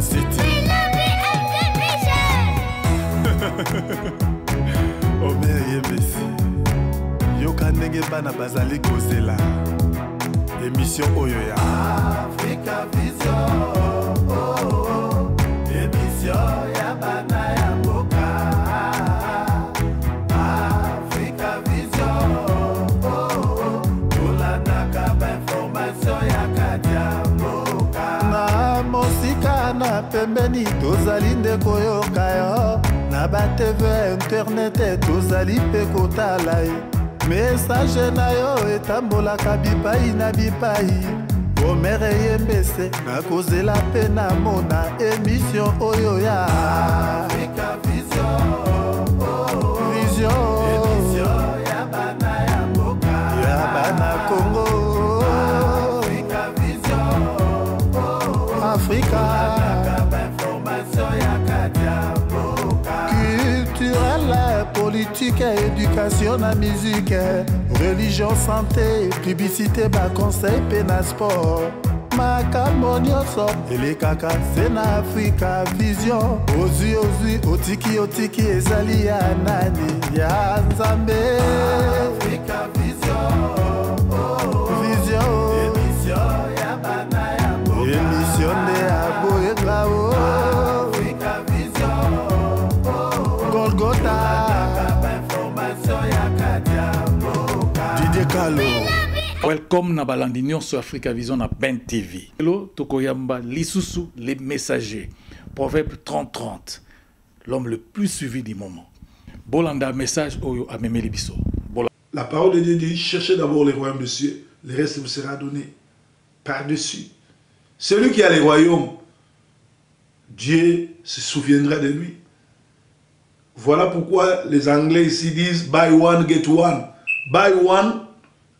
City. Omer Yebesi. Yoka ndenge bana bazali kozela. Émission Oyoya. Africa Vision. Émission ya bana ya mboka. Africa Vision. Tolandaka ba information ya kadia mboka. Na mosika na pembeni tozali ndeko yoka yo. Na ba TV internet tozali pe kotala ye. Message na yo etambolaka bipai na bipai. Omere Yembese na kozela pe na mona émission oyo ya Africa Vision. Vision émission ya bana ya mboka. Ya bana Congo. Africa Vision. Africa. Culturelle, politique, éducation, la musique, religion, santé, publicité, bas conseil, pena sport. Makambo nyonso elekaka se na Africa Vision. Ozwi otiki ezali ya nani ya Nzambe. Africa Vision. Vision émission ya bana ya mboka. Émission de aboyenga o. Africa Vision. Golgotha. Didier Kalo. Welcome na balandinion sur Africa Vision na Ben TV. Hello, Tokoyamba, Lisusu, les messagers. Proverbe 30-30. L'homme le plus suivi du moment. Bolanda message Oyo a Memeli Bisso. La parole de Dieu dit, cherchez d'abord les royaumes de cieux, le reste vous sera donné par-dessus. Celui qui a les royaumes, Dieu se souviendra de lui. Voilà pourquoi les Anglais ici disent buy one, get one. Buy one,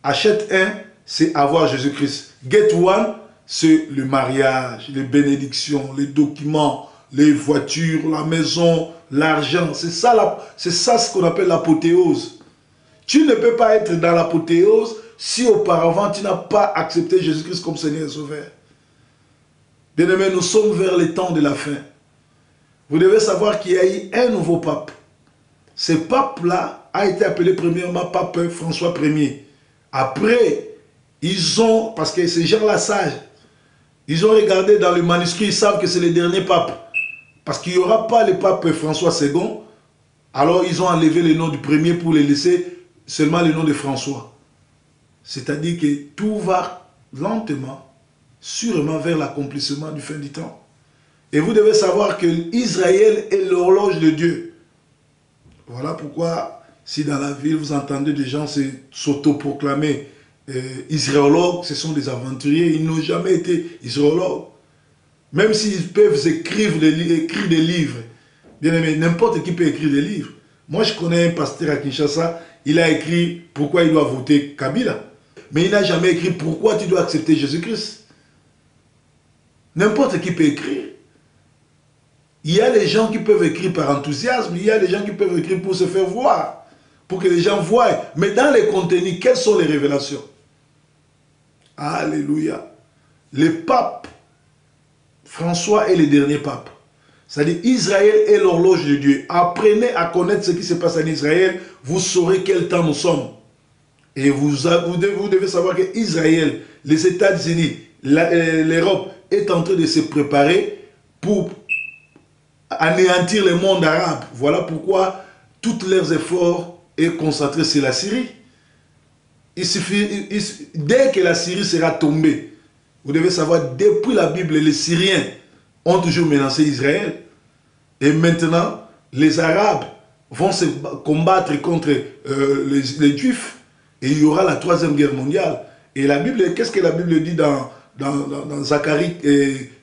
achète un, c'est avoir Jésus-Christ. Get one, c'est le mariage, les bénédictions, les documents, les voitures, la maison, l'argent. C'est ça ce qu'on appelle l'apothéose. Tu ne peux pas être dans l'apothéose si auparavant tu n'as pas accepté Jésus-Christ comme Seigneur et Sauveur. Bien-aimés, nous sommes vers les temps de la fin. Vous devez savoir qu'il y a eu un nouveau pape. Ce pape-là a été appelé premièrement pape François Ier. Après, ils ont, parce que ces gens-là sages, ils ont regardé dans le manuscrit, ils savent que c'est le dernier pape. Parce qu'il n'y aura pas le pape François II. Alors ils ont enlevé le nom du premier pour les laisser seulement le nom de François. C'est-à-dire que tout va lentement, sûrement vers l'accomplissement du fin du temps. Et vous devez savoir que Israël est l'horloge de Dieu. Voilà pourquoi, si dans la ville, vous entendez des gens s'autoproclamer israéologues, ce sont des aventuriers, ils n'ont jamais été israéologues. Même s'ils peuvent écrire des livres, bien aimé, n'importe qui peut écrire des livres. Moi, je connais un pasteur à Kinshasa, il a écrit pourquoi il doit voter Kabila. Mais il n'a jamais écrit pourquoi tu dois accepter Jésus-Christ. N'importe qui peut écrire. Il y a des gens qui peuvent écrire par enthousiasme, il y a des gens qui peuvent écrire pour se faire voir, pour que les gens voient. Mais dans les contenus, quelles sont les révélations? Alléluia. Le pape François est le dernier pape. C'est-à-dire Israël est l'horloge de Dieu. Apprenez à connaître ce qui se passe en Israël, vous saurez quel temps nous sommes. Et vous devez savoir que Israël, les États-Unis, l'Europe est en train de se préparer pour anéantir le monde arabe. Voilà pourquoi tous leurs efforts sont concentrés sur la Syrie. Il suffit, dès que la Syrie sera tombée, vous devez savoir, depuis la Bible, les Syriens ont toujours menacé Israël. Et maintenant, les Arabes vont se combattre contre les Juifs. Et il y aura la troisième guerre mondiale. Et la Bible, qu'est-ce que la Bible dit dans Zacharie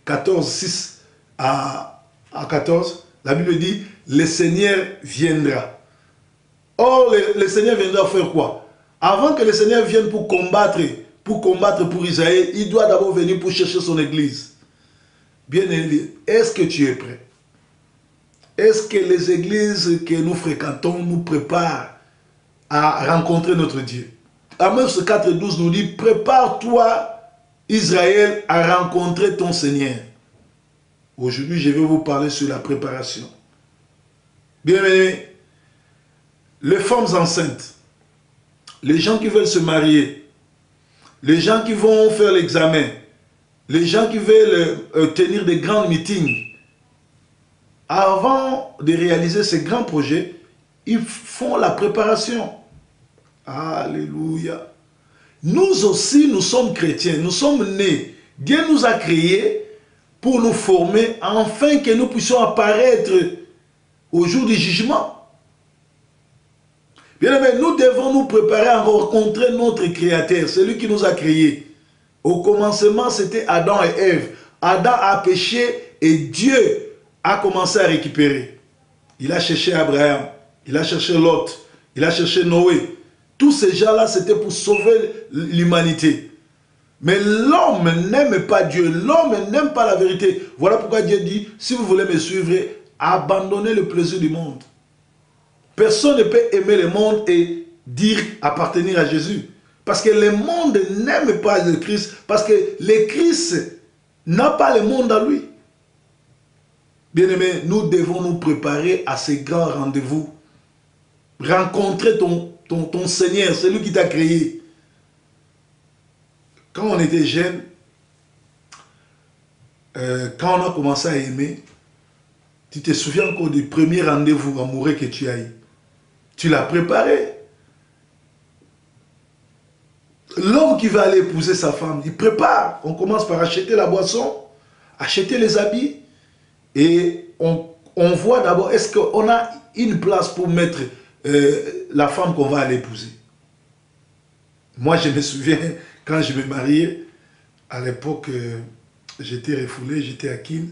14, 6 à 14? La Bible dit, le Seigneur viendra. Or, le Seigneur viendra faire quoi? Avant que le Seigneur vienne pour combattre pour Israël, il doit d'abord venir pour chercher son église. Bien aimé, est-ce que tu es prêt? Est-ce que les églises que nous fréquentons nous préparent à rencontrer notre Dieu? Amos 4,12 nous dit, prépare-toi, Israël, à rencontrer ton Seigneur. Aujourd'hui, je vais vous parler sur la préparation. Bien-aimés, les femmes enceintes, les gens qui veulent se marier, les gens qui vont faire l'examen, les gens qui veulent tenir des grands meetings, avant de réaliser ces grands projets, ils font la préparation. Alléluia. Nous aussi, nous sommes chrétiens, nous sommes nés. Dieu nous a créés pour nous former, afin que nous puissions apparaître au jour du jugement. Bien aimé, nous devons nous préparer à rencontrer notre Créateur, celui qui nous a créés. Au commencement, c'était Adam et Ève. Adam a péché et Dieu a commencé à récupérer. Il a cherché Abraham, il a cherché Lot, il a cherché Noé. Tous ces gens-là, c'était pour sauver l'humanité. Mais l'homme n'aime pas Dieu, l'homme n'aime pas la vérité. Voilà pourquoi Dieu dit, si vous voulez me suivre, abandonnez le plaisir du monde. Personne ne peut aimer le monde et dire appartenir à Jésus. Parce que le monde n'aime pas le Christ, parce que le Christ n'a pas le monde à lui. Bien-aimés, nous devons nous préparer à ces grands rendez-vous. Rencontrer ton Seigneur, celui qui t'a créé. Quand on était jeune, quand on a commencé à aimer, tu te souviens encore du premier rendez-vous amoureux que tu as eu. Tu l'as préparé. L'homme qui va aller épouser sa femme, il prépare. On commence par acheter la boisson, acheter les habits, et on voit d'abord, est-ce qu'on a une place pour mettre la femme qu'on va aller épouser. Moi, je me souviens, quand je me mariais, à l'époque, j'étais refoulé, j'étais à Kin.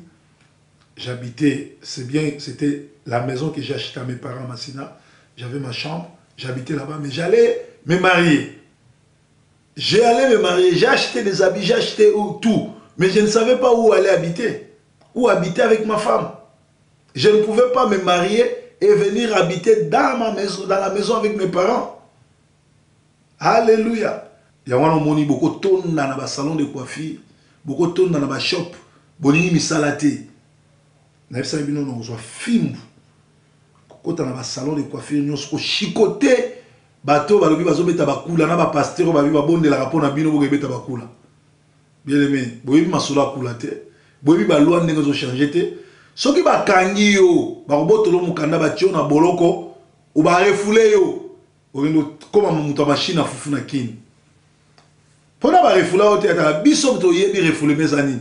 J'habitais, c'est bien, c'était la maison que j'ai achetée à mes parents à Massina. J'avais ma chambre, j'habitais là-bas, mais j'allais me marier. J'ai allé me marier, j'ai acheté des habits, j'ai acheté tout. Mais je ne savais pas où aller habiter. Où habiter avec ma femme. Je ne pouvais pas me marier et venir habiter dans ma maison, dans la maison avec mes parents. Alléluia. Il y a beaucoup de tonnes dans le salon de coiffure, beaucoup de tonnes dans le shop, bonini misalate. Na bisa bino no zo film. Ko dans le salon de coiffure nous ko chicoté bateau balobi bazobeta bakula na ba pasteur ba biba bonde la rapport na bino bobeta bakula. Bien aimé, boyebi masolo akula te. Boyebi ba loi ndenge zo changer te. Soki ba kangi yo, ba robotolo mukanda ba tio na boloko, ou ba refoulé yo. Oyendo koma muta machine afufu na kini. Pona ba refoulé o te ata biso to yebi refoulé mezani.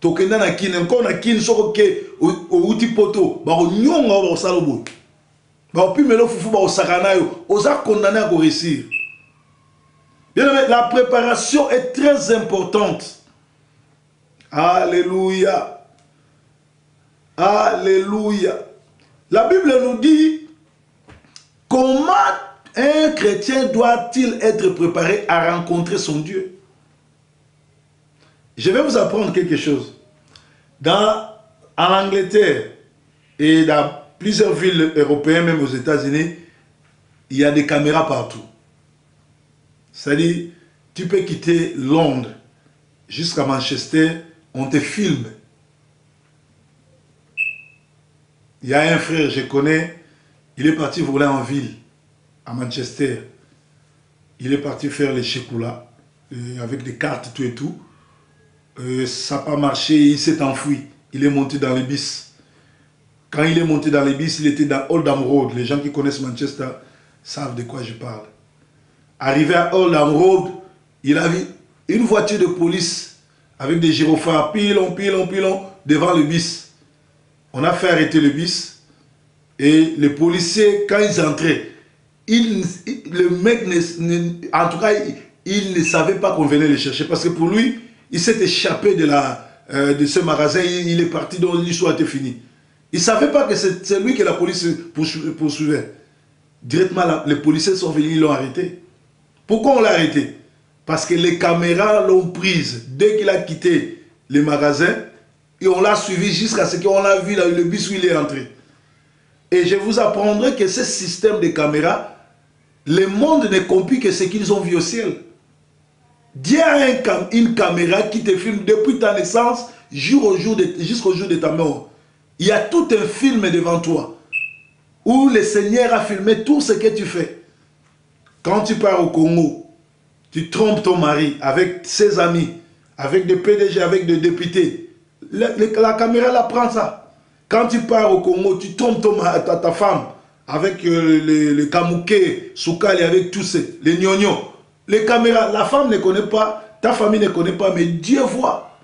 Tokenda na kini, encore na kini soko ke o uti poto, ba ko nyonga ba salo boy. Ba pi melo fufu ba o sakana yo, oza condamné à réussir. Bien aimé, la préparation est très importante. Alléluia. Alléluia. La Bible nous dit comment un chrétien doit-il être préparé à rencontrer son Dieu. Je vais vous apprendre quelque chose. En Angleterre et dans plusieurs villes européennes, même aux États-Unis, il y a des caméras partout. C'est-à-dire, tu peux quitter Londres jusqu'à Manchester, on te filme. Il y a un frère, je connais, il est parti voler en ville, à Manchester. Il est parti faire les Shekoula, avec des cartes, tout et tout. Ça n'a pas marché, il s'est enfui. Il est monté dans les bis. Quand il est monté dans les bis, il était dans Oldham Road. Les gens qui connaissent Manchester savent de quoi je parle. Arrivé à Oldham Road, il a vu une voiture de police avec des gyrophares, pilon, devant le bis. On a fait arrêter le bis et les policiers, quand ils entraient, le mec, en tout cas, il ne savait pas qu'on venait le chercher parce que pour lui, il s'est échappé de ce magasin, il est parti, donc l'histoire était finie. Il ne savait pas que c'est lui que la police poursuivait. Directement, les policiers sont venus, ils l'ont arrêté. Pourquoi on l'a arrêté? Parce que les caméras l'ont prise dès qu'il a quitté le magasin. Et on l'a suivi jusqu'à ce qu'on a vu le bus où il est entré. Et je vous apprendrai que ce système de caméras, le monde ne compris que ce qu'ils ont vu au ciel. Dieu a une caméra qui te filme depuis ta naissance jusqu'au jour de ta mort. Il y a tout un film devant toi où le Seigneur a filmé tout ce que tu fais. Quand tu pars au Congo, tu trompes ton mari avec ses amis, avec des PDG, avec des députés. La caméra la prend ça. Quand tu pars au Congo, tu trompes ta femme avec les Kamouké, Soukali, avec tous les Nyonyo. Les caméras, la femme ne connaît pas, ta famille ne connaît pas, mais Dieu voit.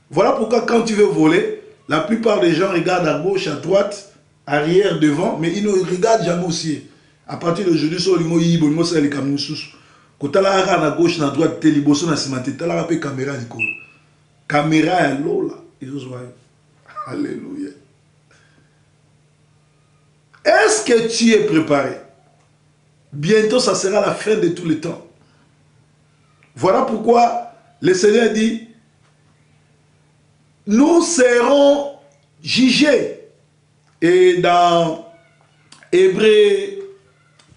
Voilà pourquoi quand tu veux voler, la plupart des gens regardent à gauche, à droite, arrière, devant, mais ils ne regardent jamais aussi. À partir d'aujourd'hui, sur l'imo yibo, l'imo c'est les caméras sous. Quand tu as à gauche, à droite, tu as liboso na simate, tu as la caméra l'icône. Caméra est là, ils ont alléluia. Est-ce que tu es préparé? Bientôt, ça sera la fin de tous les temps. Voilà pourquoi le Seigneur dit, nous serons jugés. Et dans Hébreux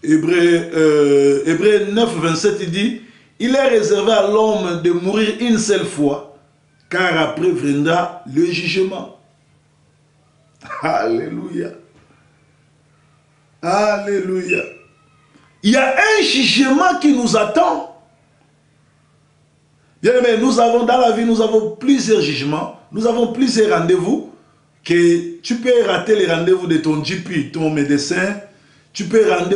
9, 27, il dit, il est réservé à l'homme de mourir une seule fois, car après viendra le jugement. Alléluia. Alléluia. Il y a un jugement qui nous attend. Bien aimé, nous avons dans la vie, nous avons plusieurs jugements, nous avons plusieurs rendez-vous, que tu peux rater les rendez-vous de ton GP, ton médecin, tu peux rater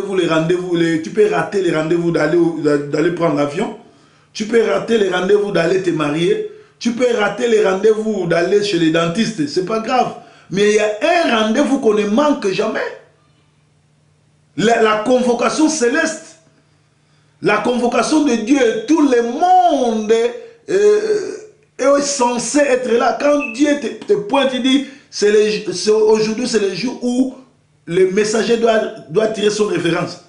les rendez-vous d'aller prendre l'avion, tu peux rater les rendez-vous d'aller te marier, tu peux rater les rendez-vous d'aller chez les dentistes, c'est pas grave. Mais il y a un rendez-vous qu'on ne manque jamais. La convocation céleste, la convocation de Dieu, tout le monde est censé être là. Quand Dieu te pointe, il dit, aujourd'hui c'est le jour où le messager doit tirer son référence.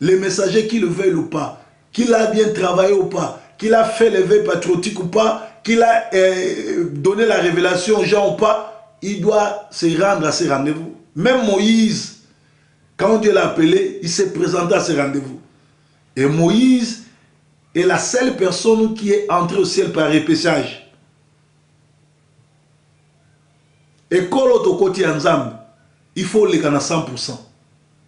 Le messager, qu'il le veuille ou pas, qu'il a bien travaillé ou pas, qu'il a fait l'éveil patriotique ou pas, qu'il a donné la révélation aux gens ou pas, il doit se rendre à ces rendez-vous. Même Moïse, quand Dieu l'a appelé, il s'est présenté à ces rendez-vous. Et Moïse est la seule personne qui est entrée au ciel par repêchage. Et quand l'autre côté ensemble, il faut les gagner à 100%.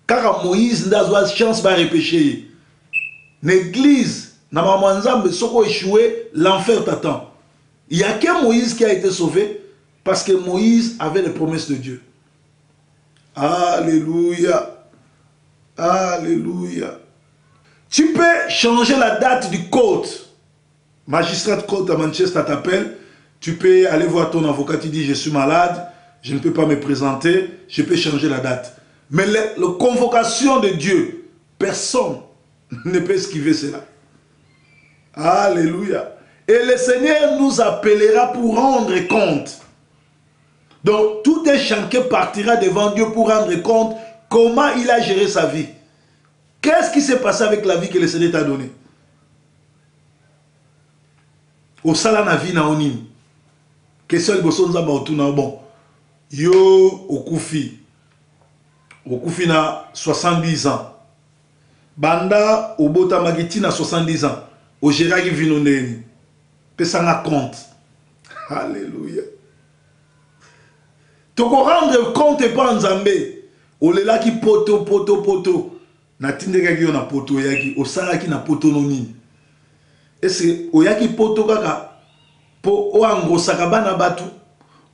Car Moïse n'a pas de chance de repêcher. L'église, n'a pas de échoué, l'enfer t'attend. Il n'y a qu'un Moïse qui a été sauvé parce que Moïse avait les promesses de Dieu. Alléluia. Alléluia. Tu peux changer la date du code. Magistrat de côte à Manchester t'appelle. Tu peux aller voir ton avocat, tu dis je suis malade, je ne peux pas me présenter, je peux changer la date. Mais la convocation de Dieu, personne ne peut esquiver cela. Alléluia. Et le Seigneur nous appellera pour rendre compte. Donc tout un chacun partira devant Dieu pour rendre compte comment il a géré sa vie. Qu'est-ce qui s'est passé avec la vie que le Seigneur t'a donnée? Au sala na vie na onim. Question liboso nzamba otuna bon. Yo okufi. Okufi na 70 ans. Banda obota magiti na 70 ans. Au géraki vino ndeni. Pesa na compte. Alléluia. Toko rendre compte pas nzambe. Olela ki poto. Na tindekaki yo na poto yaki. Osalaki na poto no nini. Est-ce oyaki poto kaka po oangosaka bana batu.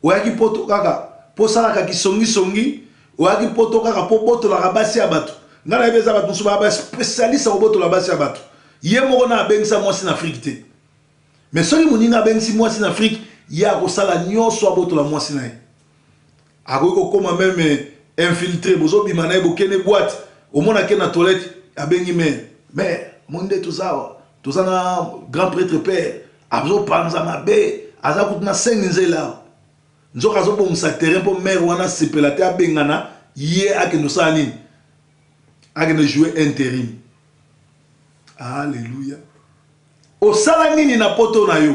Oyaki poto kaka po salaka kisongi. Oyaki poto kaka po boto la basi ya batu. Ngana ebeza batu suba ba spécialiste au boto la basi ya batu. Ye moko na bengisa mwasi na Afrique te. Mais soki muninga bengisi mwasi na Afrique, ya ko sala nyonso aboto la mwasi na ye. Akoki koma même infiltré bozo bimana e bokene boîte. Au monde qui est dans la toilette, il y a mais monde tout ça, tout ça na grand prêtre père, abso panza mabe, aza kutna 5 nzela. Nzo kazo bon sa terrain pour mère wana sepelate abengana, yé akeno sa nini. Akeno jouer intérim. Alléluia. O sala nini na poto na yo.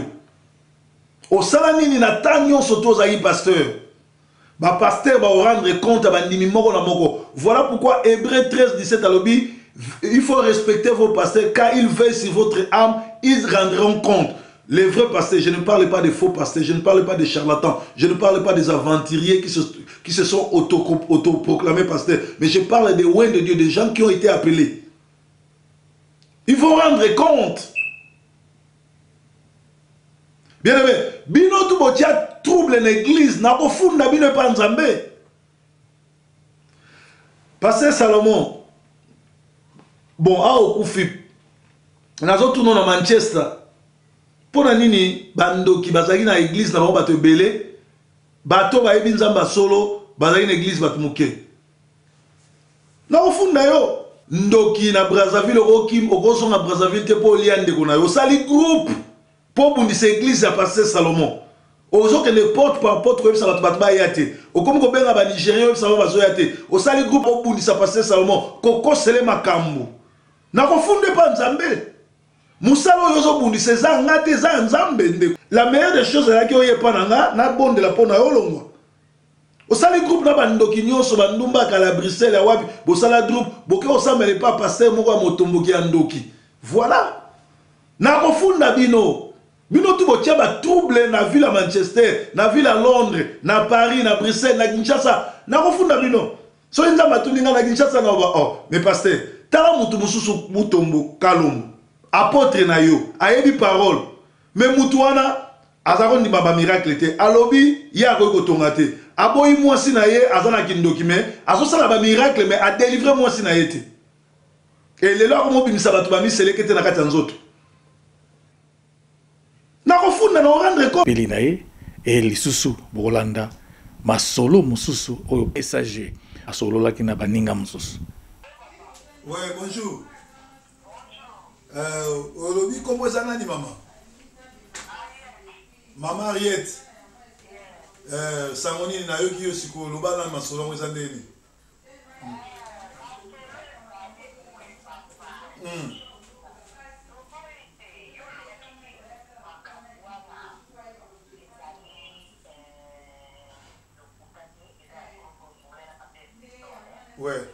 O sala nini na tanyon soto za yi pasteur. Ba pasteur va rendre compte à bandimi moko na moko. Voilà pourquoi Hébreux 13, 17 à l'obi, il faut respecter vos pasteurs car ils veillent sur votre âme, ils rendront compte. Les vrais pasteurs, je ne parle pas des faux pasteurs, je ne parle pas des charlatans, je ne parle pas des aventuriers qui se sont autoproclamés pasteurs, mais je parle des oins de Dieu, des gens qui ont été appelés. Il faut rendre compte. Bien aimé, bino tu botia trouble l'église, na bofunda bino pa nzambe. Pasteur Salomon, bon, a okufi, nazo tourner na Manchester. Pour nini bandoki bazaki na église na bango bato belé bato ba yebi nzamba solo bazaki na église bato muke na ofunda yo ndoki na Brazzaville okim okoso na Brazzaville te po liande kona yo sali groupe po bundisa église ya Pasteur Salomon ozo que ne porte par porte ko bisa bato ba yate okomi ko benga ba Nigérien yo bisa bazo yate o sali groupe o bundisa Pasteur Salomon koko sele makambo na kofunde pa nzambe. La meilleure des choses est que na bonde la pona olongwa. Osali groupe na bandoki nyonso bandumba kala Bruxelles ya wapi bosala groupe boke osamele pa pasteur moko motomboki andoki. Voilà. Na kofunda bino. Bino tu botia ba trouble na ville à Manchester, na ville à Londres, na Paris, na Bruxelles, na Kinshasa. Na kofunda bino. So inza matuninga na Kinshasa na oh, mais pasteur, tala mutu mususu mutombo kalombo. Apôtre na yo, ayebi parole. Mais mutuana, azako ndi baba miracle te. Alobi, ya ko kotonga te. Aboyi mwasi na ye, azana kindoki me. Azo sala ba miracle mais a délivrer mwasi na ye te. Et lelo ko mo bimisa batu ba mi selekete na kati ya nzoto. Na kofunda na rendre compte. Peli na ye, et lisusu bolanda masolo mususu oyo messager. Asolo la ki na baninga mususu. Ouais, bonjour. Olobi comment ça nani maman? Maman Ariette. Samoni na yoki yosiko loba na masolo mo zandeni. Ouais.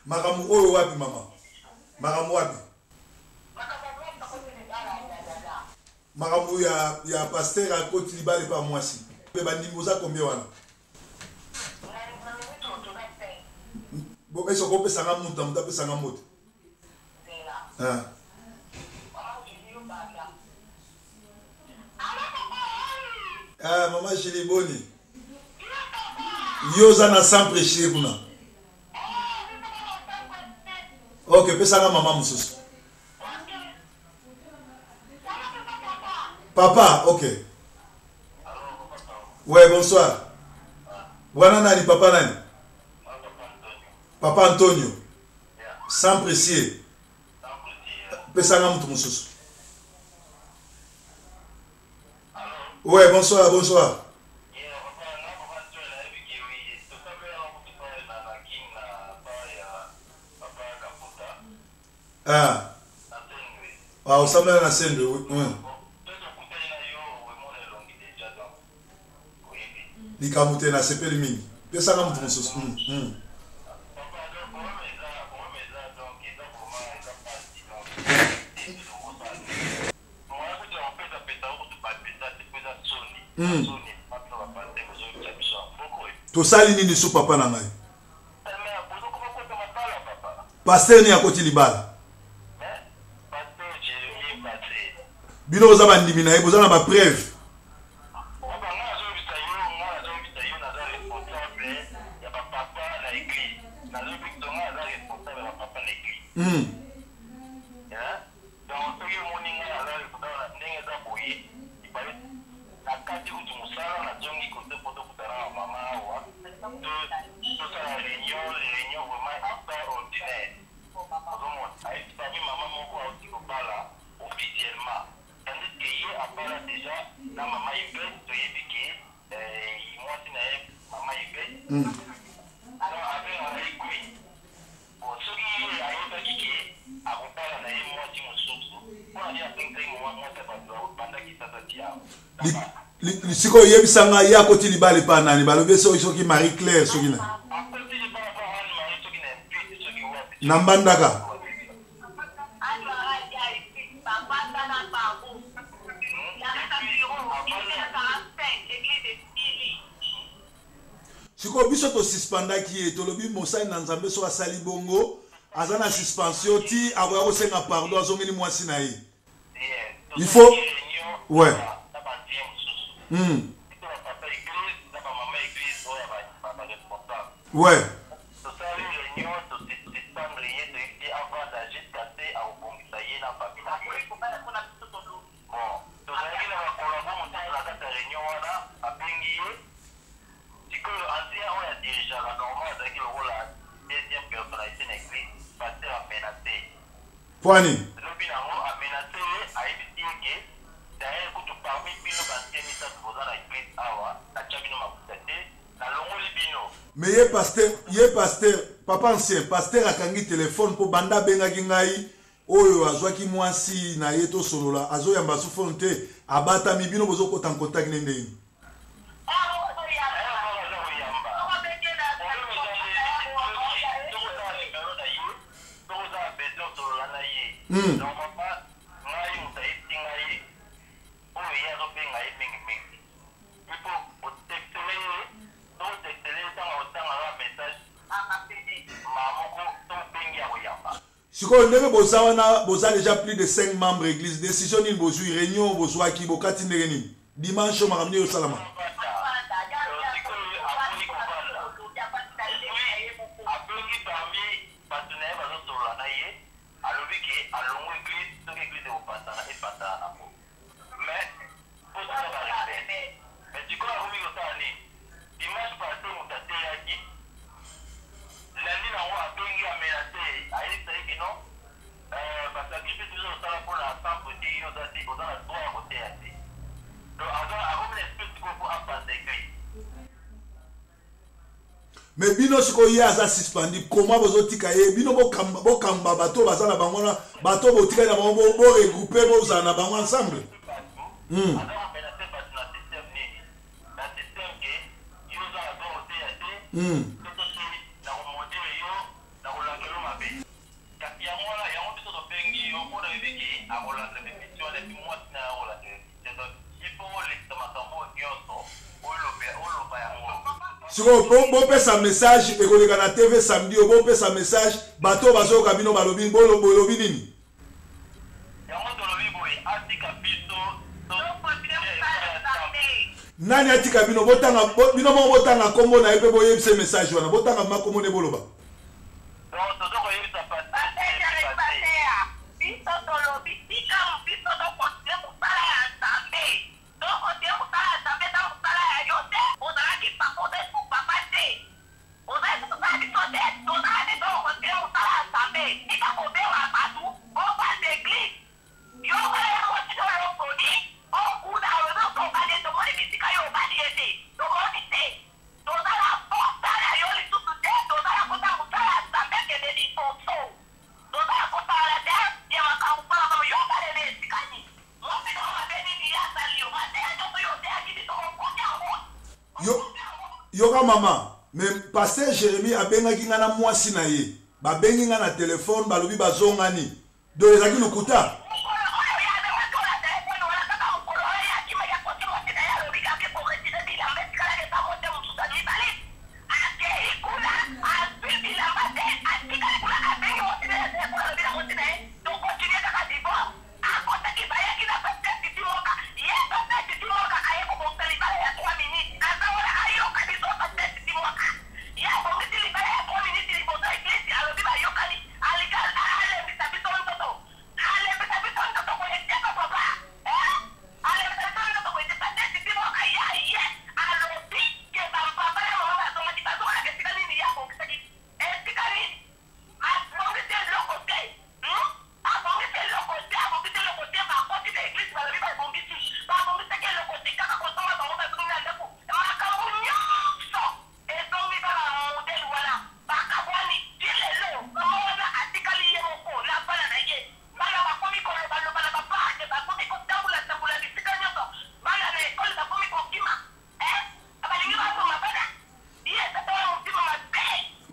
Maramu oyo wapi mama? Maramu wapi? Maramu ya pasteur à côté libale pas moi si. Be bandimbo za combien wana? Bo beso ko pesa nga muta muta pesa nga moto. Ah. Ah mama Chili Boni. Yo za na sempre chez kuna. Ok, pesa nga maman mususu. Papa, ok. Ouais, bonsoir. Wana nani, papa nani? Papa Antonio. Sans précier. Pesa nga mutu mususu. Ouais, bonsoir, bonsoir. Ah. Ah, ça m'a la scène de oui. Ni kamute na sepeli mingi. Pesa nga mutu mususu. To sali nini su papa na ngai? Pasteur ni akoti libala. Bino oza bandimi na ye boza na ba preuve. Siko yebisanga ya koti libale pa nani balobe soki Marie Claire soki na nambandaka Siko biso to suspenda ki to lobi Mosai na Nzambe so asali bongo azana suspension ti akoya ko senga pardon azongeli mwasi na ye. Il faut ouais. Ouais. Poani. Mais yé pasteur, papa ancien, pasteur a kangi téléphone pour banda benga kingai, oyo azwaki mwasi na yeto solola, azo yamba su fonte, abata mibino bozo kota en contact nende. Si on a déjà plus de 5 membres église, décision ni bozui réunion bozwa ki bokati ndengeni. Dimanche on ramener au salama. Mais bino siko ye aza suspendi comment bozo tika ye bino bo kamba bato bazana bangona bato bo tika na bo regrouper bo zana bango ensemble. Si on peut sa message et qu'on est la TV samedi, on peut sa message, bateau bazo kabino balobi bolobi nini. Nani atika bino botanga bino mo botanga kombo na ebe boye ce message wana botanga makomo ne boloba. Yoka mama, mais pasteur Jérémie a benga ki ngana mwasi na ye. Ba bengi ngana téléphone balobi bazongani. Do ezaki lukuta.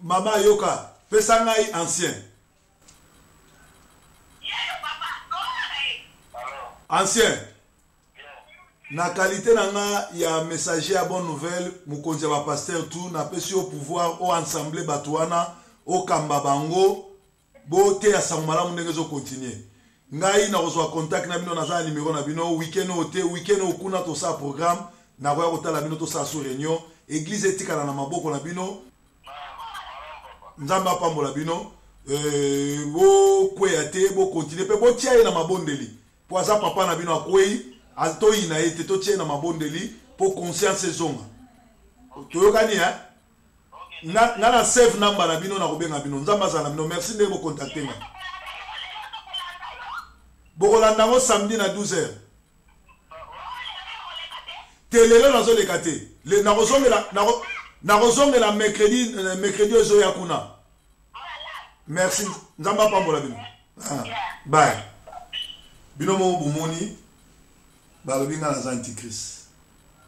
Mama Yoka, Pesangai ancien. Ancien. Na qualité nanga ya messager à bonne nouvelle mukonzi ba pasteur tout na pesi au pouvoir au ensemble batouana au kamba bango bote ya samala ndenge zo continuer ngai na kozwa contact na bino na za numéro na bino weekend okuna to sa programme na koya kotala bino to sa so réunion église etikala na maboko na bino nzamba pambola bino bo kweyate bo continuer pe bo tia na mabondeli po za papa na bino akwei Alto ina ete to tie na mabondeli pour conscience zonga. Toyokani na save number na bino na kobenga bino nzamba za na bino merci de vous contacter nga. Bokolanda ngo samedi na 12h. Telelo na zo lekate. Le na kozongela mercredi ozo yakuna. Merci nzamba pambola bino. Bye. Bino mo bumoni balobinga na antichrist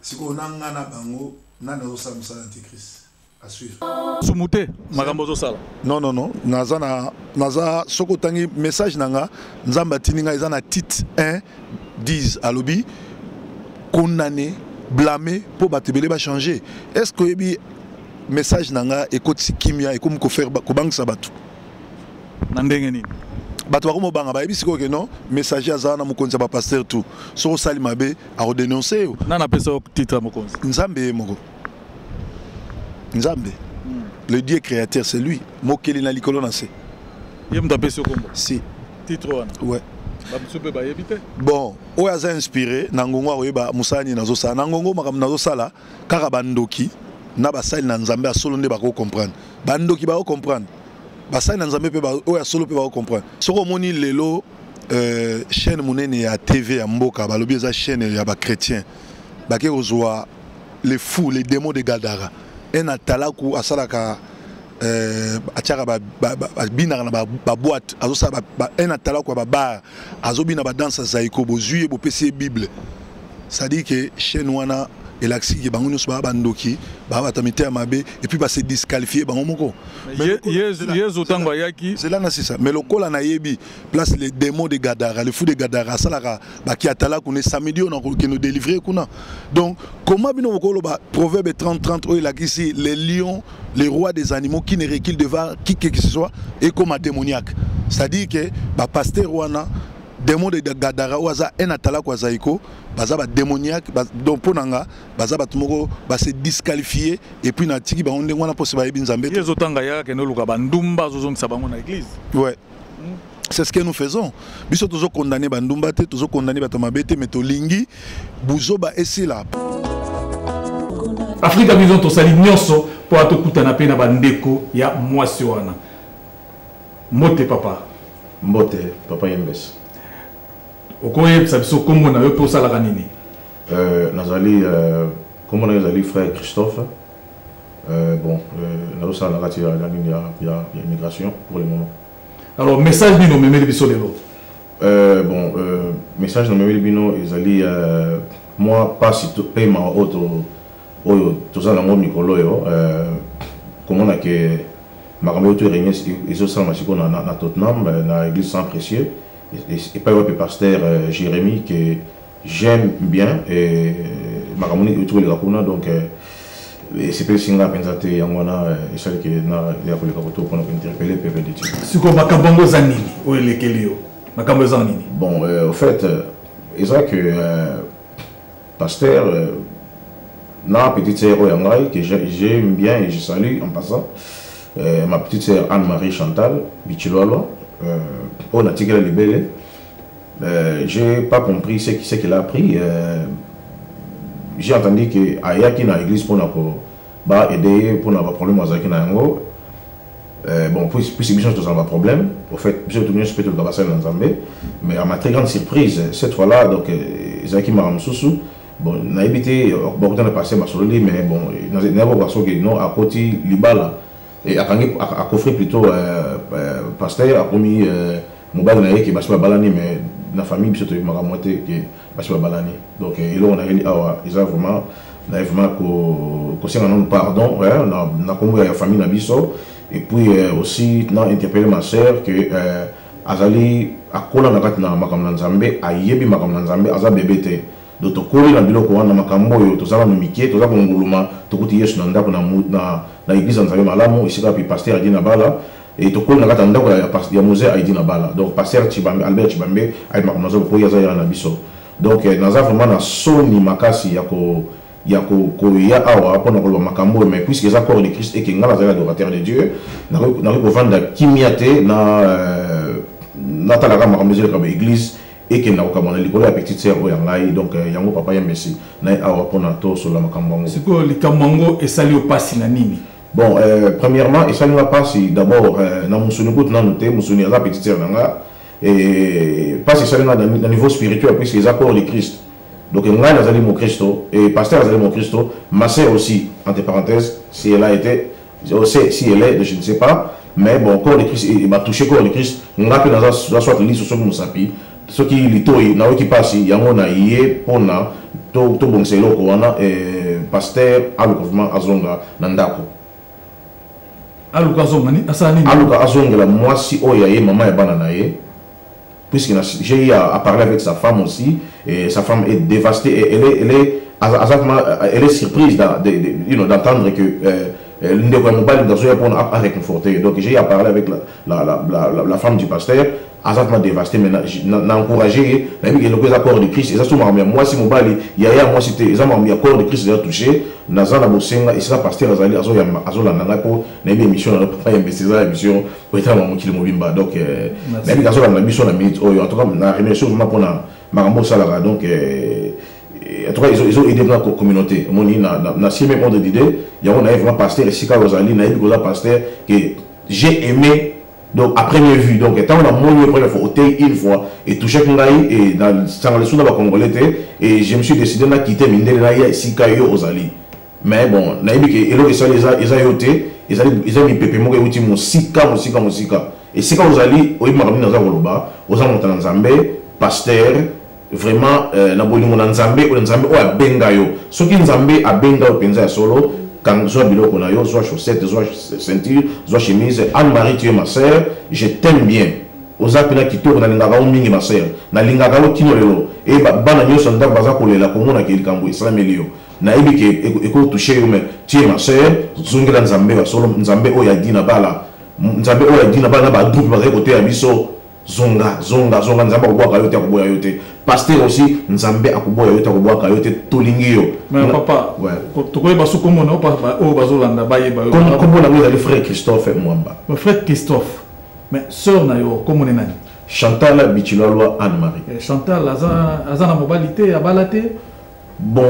siko nanga na bango nana osamisa antichrist assure sumute makambo zo sala non naza soko tangi message nanga nzamba tininga eza na titre 1 10 alobi condamné blâmé pour batebele ba changer est-ce que ebi message nanga ekoti kimia ekomi ko faire ko bangisa batu na ndenge nini bato bakomo banga ba ebisiko ke non messager azana mukonzi ba pasteur tout so sali mabe a redénoncer nana pesa titre mukonzi nzambe moko nzambe le Dieu créateur c'est lui mokeli na likolo na se yem da pesa kombo si titre wana ouais ba msupe ba yebite bon oya za inspiré na ngongo oyeba musani nazo sala na ngongo makam nazo sala kaka bandoki na basali na nzambe asolo nde bako comprendre bandoki bako comprendre basali na nzambe pe ba oya solo pe bako comprendre soko moni lelo chaîne monene ya TV ya mboka balobi eza chaîne ya ba chrétien bake kozwa les fous les démons de Gadara en atalaku asalaka atiaka binaka na ba boîte azosala en atalaku ba bar azobina ba danse zaiko bozui bopesi bible ça dit que chaîne wana elaxi ke bango nyonso ba bandoki ba batamite ya mabe et puis ba se disqualifier bango moko yezo tango yaki c'est là c'est ça mais le kola na yebi place les démons de Gadara les fous de Gadara salaka ba ki atala kune samedi on a que nous délivrer kuna donc comment bino okolo ba proverbe 30 o elaxi ici les lions les rois des animaux qui ne reculent devant qui que ce soit et comme un démoniaque c'est-à-dire que ba pasteur wana démon de Gadara oza en atala kwa zaiko baza ba démoniaque donc ponanga baza batumoko ba se disqualifier et puis na tiki ba onde wana possible ba binzambe yezo tanga ya ke no luka bandumba zozongisa bango na église ouais c'est ce que nous faisons biso tozo condamner bandumba te tozo condamner batamabete mais to lingi buzoba esila Africa Vision to sali nyonso po atokutana pe na bandeko ya mwasi wana mbote papa Yembes. Okoye sabiso kombo na yo po sala kanini nazali kombo na nazali frère Christophe bon nazo sala kati ya ligne ya immigration pour le moment. Alors message bino memeli biso lelo bon message na memeli bino ezali moi pas si to paiement auto oyo tozala ngo mikolo yo comment na ke makambo to réunion ezo sala masiko na Tottenham na église Saint Précieux et pas le pasteur Jérémy que j'aime bien et makamoni autour de la kuna donc c'est pas singa pensate yangona et celle que na ya ko le kaboto pour interpeller peuple de Dieu. Siko makambo zanini o elekelio makambo zanini. Bon au fait c'est vrai que pasteur na petite sœur Oyangai que j'aime bien et je salue en passant ma petite sœur Anne-Marie Chantal Bichilolo on a tiré les belles. J'ai pas compris ce qu'il a appris. J'ai entendu que Ayaki na l'église pour aider pour avoir problème avec Nango. Bon, puis c'est tout ça un problème. Au fait, j'ai obtenu un spectacle de Bassel dans Zambé. Mais à ma très grande surprise, cette fois-là, donc Zaki Maramsousou, bon, n'a évité beaucoup de temps de passer ma solide, mais bon, il n'a pas passé non à côté Libala. Et à coffrer plutôt pasteur a commis mobile naïe qui basse balani mais la famille biso to mara moitié qui basse balani donc il on a eu ils ont vraiment ko c'est un pardon ouais na comme la famille na biso et puis aussi na interpeller ma sœur que azali akola na kati na makam na Nzambe ayebi makam na Nzambe aza bébé te donc tokoli na biloko wana makambo oyo tozala na mike toza konguluma tokuti yesu na ndako na église nzambe malamu esika pi pasteur adi na bala et tokoli na kata ndako ya musée aidi na bala donc pasteur Chibambe Albert Chibambe aidi makambo nazo ko yaza ya na biso donc naza vraiment na soni makasi ya koya awa mpona koloba makambo mais puisque eza corps de Christ et que nga nazali adorateur de Dieu nakoki kovanda kimia te natalaka makambo ezeleka ba église et que nakokamona likolo ya petite sœur oyo ya ngai donc yango papa ya Messi na awa mpona tosola makambo yango sikoyo likambo yango esali opasi na nini? Bon, premièrement esali nga pasi d'abord na musuni kutu nanu te musuni aza petite sœur na nga et pasi esali nga na niveau spirituel puisque eza corps de Christ. Donc, Ngai Nazali mon Christo et pasteur Nazali mon Christo, ma sœur aussi, entre parenthèses, si elle a été, si elle est, je ne sais pas, mais bon, corps de Christ, il m'a touché corps de Christ, Ngai Nazali soit li sur mon sapi, ce qui litoi, na qui passe, yamona yé, pona, to bon selo koana, pasteur Alukovma Azonga Nandako. Aluka Azonga ni asani. Aluka Azonga la moi si oyaye maman et bananaye. Puisque j'ai eu à parler avec sa femme aussi, et sa femme est dévastée, elle est surprise d'entendre que a réconforté. Donc j'ai eu à parler avec la femme du pasteur, Azat dévasté, mais n'a encouragé, n'a mis les accords de Christ, exactement, moi si mon bali, moi c'était exactement les accords de Christ déjà touché, Nazana Bosenga, et ça pasteur Azali, Azola Nanapo, n'a mis émission, n'a pas investi dans l'émission, pour être un qui le mobimba. Donc, n'a mis Azola na mission la minute, en tout cas, n'a rien chose pour Marambo Salara. Donc, en tout cas, ils ont aidé dans la communauté. Moni, n'a si même ordre d'idée, il y a un vraiment pasteur, et Sika Rosali, n'a eu un pasteur que j'ai aimé. Donc, à première vue, donc, quand on a mon première fois, une fois, et touché Kungaï, et dans le sud de la Congolais, et je me suis décidé de quitter Mindela, Sikayo, Ozali. Mais bon, Naïbi, et là, ils ont yoté, ils ont mis Pépé Moga, ils ont mis Sika. Et Sika Ozali, ils ont mis dans Zamboloba, ils ont monté dans Zambé, pasteur, vraiment, Nabolingo dans Zambé, ou dans Zambé, ou à Bengayo. Ce qui est Zambé, à Bengayo, Penza solo, quand soit biloko na yo, soit chaussettes, soit ceinture, soit chemise, Anne-Marie, tu es ma sœur, je t'aime bien. Ozapina Kito, na lingaka mingi ma sœur, na lingaka tino lelo, et bana nyoso ndak baza kolela komona ke likambo islamelio. Na ibi ke eko toucher yo mais tu es ma sœur, zungela Nzambe ba solo Nzambe o ya dina bala. Nzambe o ya dina bala ba groupe ba côté ya biso. Zonga Nzambe akubwaka yo te akuboya yo te. Pasteur aussi Nzambe akuboya yo te akubwaka yo te tolingi yo. Mais papa, tokoye basu komona o bazolanda bayeba yo. Comment on a le frère Christophe Mwamba. Le frère Christophe. Mais sœur na yo comment on est nani? Chantal Bichilolwa Anne-Marie. Chantal azana mobilité à balate. Bon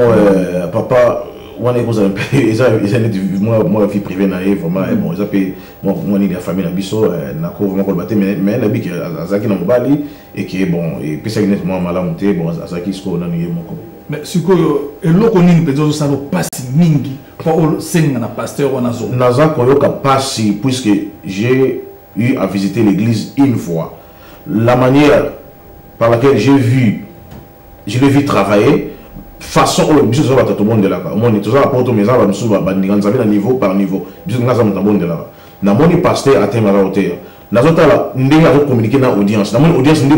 papa on est un peu moi vie privée naïve vraiment bon ils appellent moi ni la famille na biso na ko vraiment ko baté mais na bi que azaki na mobali et qui est bon et puis ça net moi malamuté bon azaki sko na nié moko mais sikoyo eloko nini pezo salo pasi mingi pour senga na pasteur wana zo naza koyoka pasi puisque j'ai eu à visiter l'église une fois la manière par laquelle je l'ai vu travailler façon au biso zo batato monde là ka moni to za poto meza ba musu ba ndinganza na niveau par niveau biso ngaza mutabonde là na moni pasteur atema la hauteur na zota la ndinga zo communiquer na audience na moni audience ndi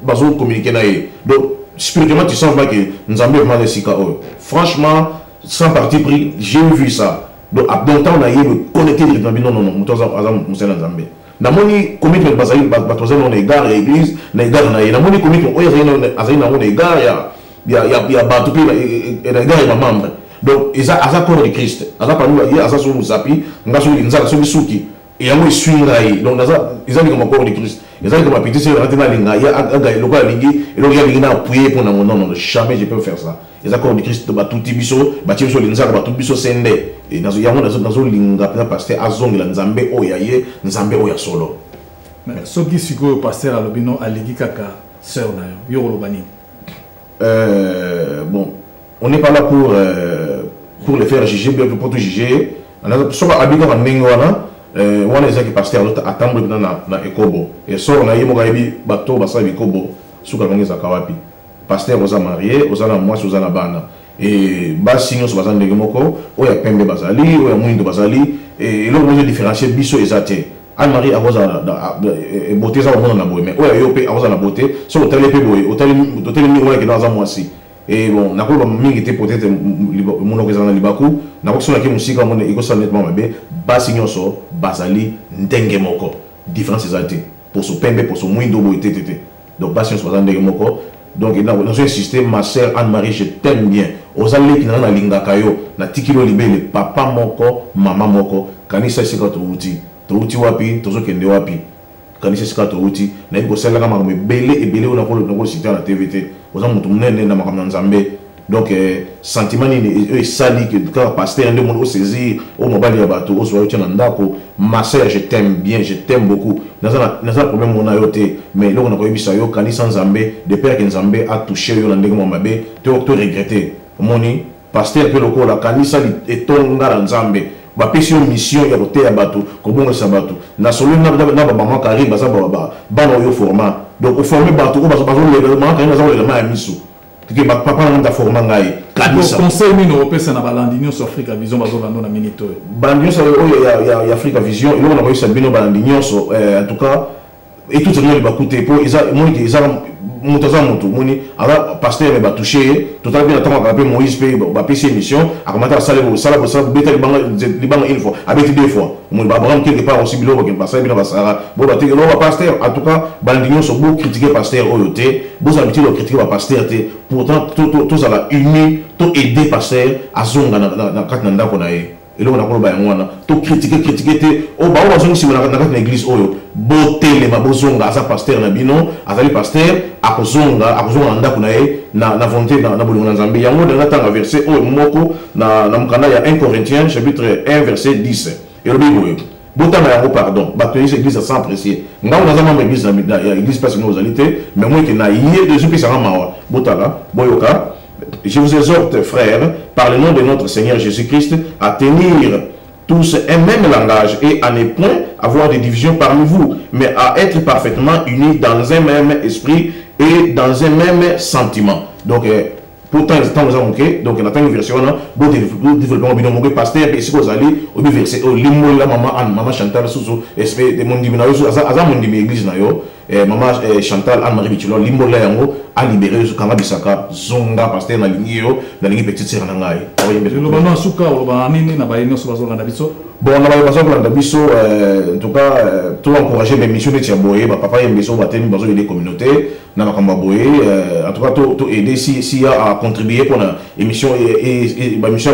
bazo communiquer na ye donc spirituellement tu sens pas que Nzambe vraiment les sika oh franchement sans parti pris j'ai vu ça donc temps na yé connecter directement non mutoza azam musena Nzambe na moni communiquer bazali batoza na égard église na égard na ye na moni communiquer oya azali na égard il y a battu et les gars ils membre donc ils a corps de Christ aza parmi il aza sur musapi ngaso linzala so bisuki et yango swingai donc ils ont comme corps de Christ ils ont comme petit c'est rentré dans linga il y a aga local lingi et donc il y a linga appuyer pour non jamais je peux faire ça ils a corps de Christ ba tout biso ba tiso linzala ba tout biso sende et nazo yango nazo linga pasteur azongi la Nzambe oyaye Nzambe oya solo mais ce qui siko pasteur alobino aligi kaka sœur na yo lobani. Bon, on n'est pas là pour les faire juger, bien pour tout juger. On a soit habité en Ningwana, on a des pasteurs à attendre na Ekobo. Et soit on a eu mon gars bateau basa Ekobo, sous la langue Zakawapi. Pasteur aux mariés, aux ana moi, aux ana bana. Et bas signaux sur bazan de Gemoko, ou ya Pembe Bazali, ou ya Mouindo Bazali. Et là on a différencié biso et Zate. Anne-Marie a beauté ça au monde na boy mais oya yo pe a na beauté sur hôtel pe boy hôtel ni on est dans un mois ci Et bon, n'a pas mingi était peut-être mon organisation libaku, n'a pas sonné que musique mon ego honnêtement mabe, basi nyonso, basali ndenge moko, différence exaltée. Pour ce pembe, pour ce moindre boy tété. Donc basi nyonso basali ndenge moko. Donc dans un système, ma sœur Anne-Marie, je t'aime bien. Aux alliés qui n'ont pas linga kayo, na tikilo libé, papa moko, maman moko, kanisa sika to uti wapi, tozo kende wapi. Kanisa sika to uti, na iko sala kama belé on a pour citer la TVT. Aux gens mutu munene na makamna nzambe. Donc sentiment ni eux sali que quand pasteur ndé mon saisir au mobali ya bato, au soyo tena ndako, ma sœur je t'aime bien, je t'aime beaucoup. Dans un problème on a yoté, mais là on a koyebisa yo kanisa nzambe, de père que nzambe a touché yo na ndenge mo mabe, to regretter. Moni pasteur pe loko la kanisa etonga la nzambe. Ba pesio mission ya côté ya bato, ko bongo sa bato. Na solo na ba maman kari ba sa ba no yo format. Donc au former bato ko ba le maman kari na za le maman misu. Que papa n'a pas formé ngai kanisa conseil mino opesa na balandinyo sur Africa Vision bazolando na minito balandinyo ça ya Africa Vision il on a réussi à bino balandinyo so en tout cas et tout rien va coûter pour ils moto moni ala pasteur me ba toucher total bien attendre après Moïse pe ba PC mission a commencé à sala beta libanga une fois avec deux fois mon ba Abraham quelque part aussi bilo que pasteur bien ba sara bon ba te lo pasteur en tout cas balandinyo so beau critiquer pasteur oyoté beau habitude de critiquer ba pasteur té pourtant tout ça la uni tout aider pasteur à zonga na katna ndako na ye et on a pas ba tout critiquer té o ba o zonga si na église oyo boté les mabozonga sa pasteur na bino azali pasteur akozonga ndako na ye na volonté na bolingo nzambe yango de tanga verset oyo moko na mukanda ya 1 Corinthiens chapitre 1 verset 10 et le bible botanga yango pardon batoyise église sans apprécier nga on a membre église na église pas nos alité mais moi qui na yé de depuis ça mawa botala boyoka. Je vous exhorte, frères, par le nom de notre Seigneur Jésus-Christ, à tenir tous un même langage et à ne point avoir de divisions parmi vous, mais à être parfaitement unis dans un même esprit et dans un même sentiment. Donc, pourtant, nous avons donc on attend une version là, bon développement bien mon pasteur et si vous allez au verset au limo la maman Chantal sous esprit de mon divin aza mon divin église na yo maman Chantal Anne-Marie Bichilo limo la yango a libéré ce kanga bisaka zonga pasteur na lingi yo na lingi petite sœur na ngai le bana suka o ba nini na ba ino so bazonga na biso bon na ba bazonga na biso en tout cas tout encourager les missions de Tiaboye ba papa yembeso ba teni bazo des communautés na makamba boye en tout cas tout aider si a contribuer pour l'émission et bah mission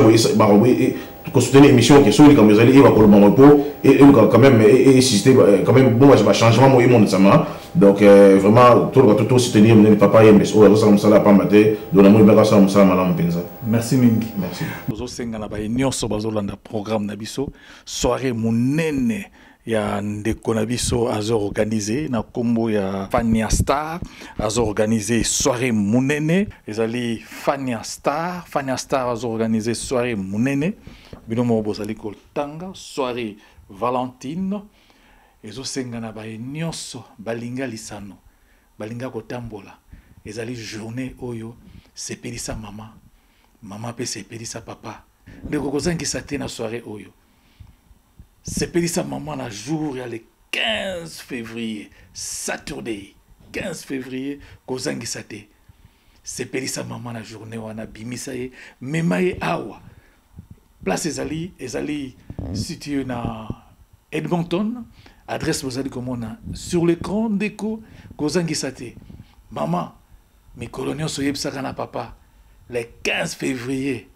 pour soutenir l'émission qui sont comme vous allez va pour le bon repos et quand même et insister quand même bon va changement moi mon sama donc vraiment tout soutenir mon papa et mes oh ça me sala pas maté donc moi bien ça me sala malam penza merci mingi merci bozo senga na ba nyonso bazolanda programme na biso soirée monene ya ndeko na biso azo organisé na kombo ya Fania Star azo organisé soirée monene ezali Fania Star azo organisé soirée monene bino mo bozali ko tanga soirée Valentine ezo senga na ba nyonso balinga lisano balinga ko tambola ezali journée oyo sepelisa mama pe sepelisa papa ndeko kozangisa te na soirée oyo. C'est Pélissa maman la jour, il y a le 15 février, Saturday, 15 février, Kozangi Sate. C'est Pélissa maman la journée, on a bimisaye, memaye awa. Place Ezali situé na Edmonton, adresse vous allez comme on a sur l'écran d'écho, Kozangi Sate. Maman, mes coloniaux soyez psakana papa, le 15 février,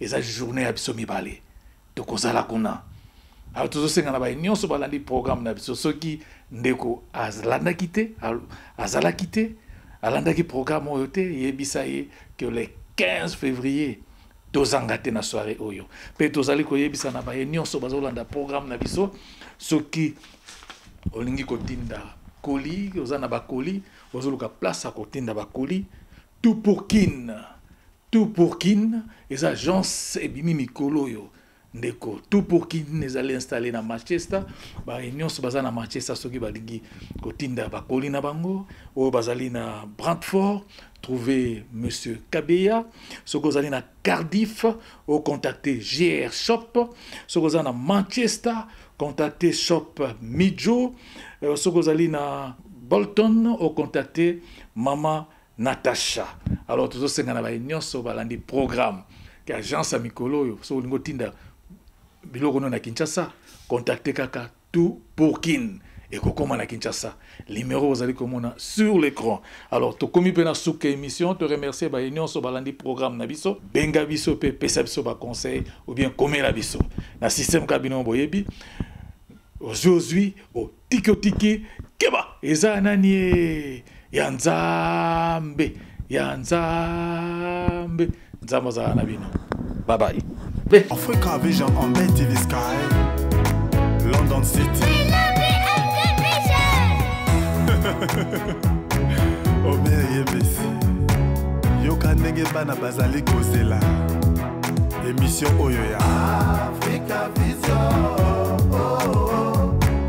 et journée à Bisomi Balé, de Kozala Kuna. Alors tout ça ngana ba nyonso balandi programme na biso soki ndeko azalanda kité azala kité alanda ki programme oyo te yebisa ye que le 15 février tozangate na soirée oyo pe tozali ko yebisa na ba nyonso bazolanda programme na biso soki olingi kotinda koli ozana ba koli ozoluka place à kotinda ba koli tout pour kin les agences ebimi mikolo yo ndeko tout pour qui nous allons installer na Manchester ba réunion so baza na Manchester soki balingi kotinda ba kolina bango o bazali na Brantford trouver monsieur Kabeya soko bazali na Cardiff o contacter GR Shop soko bazali na Manchester contacter shop Mijo soko bazali na Bolton o contacter Mama Natacha. Alors tout ça na ba nyonso balandi programme que agence Mikolo so lingo tinda biloko na Kinshasa contacter kaka tout pour kin et kokoma na Kinshasa. Numéro vous allez komona sur l'écran. Alors to komi pena souke émission te remercier ba nyonso balandi programme na biso benga biso pe pesa biso ba conseil ou bien komela biso na système kabino boyebi aujourd'hui au tikotiki keba eza nani ya nzambe nzambe za na bino. Bye bye. Africa Vision on BTV Sky, London City. Omer Yebesi yoka ndenge bana bazali kozela émission oyo ya Africa Vision,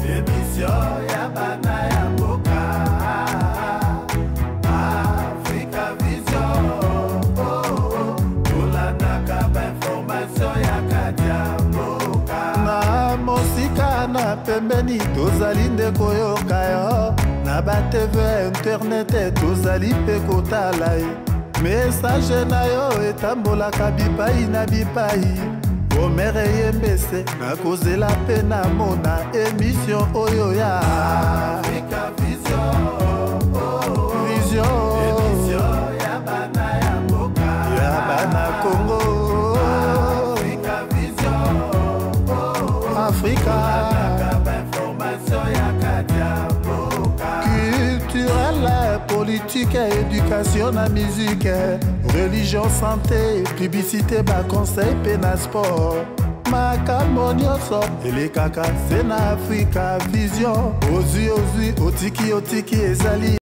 émission ya bana ya mboka. Africa Vision tolandaka ba information ya katia mboka. Na mosika na pembeni tozali nde koyoka yo, na ba TV internet tozali pe kotala ye. Message na yo etambolaka bipai na bipai. Omer Yebesi nakozela pe na mona émission oyo ya Africa Vision, émission ya bana ya mboka, ya bana Congo. Africa Vision, Africa culturelle, politique, éducation, la musique, religion, santé, publicité, bas conseil, pena sport. Makambo nyonso elekaka se na Africa Vision. Ozui otiki ezali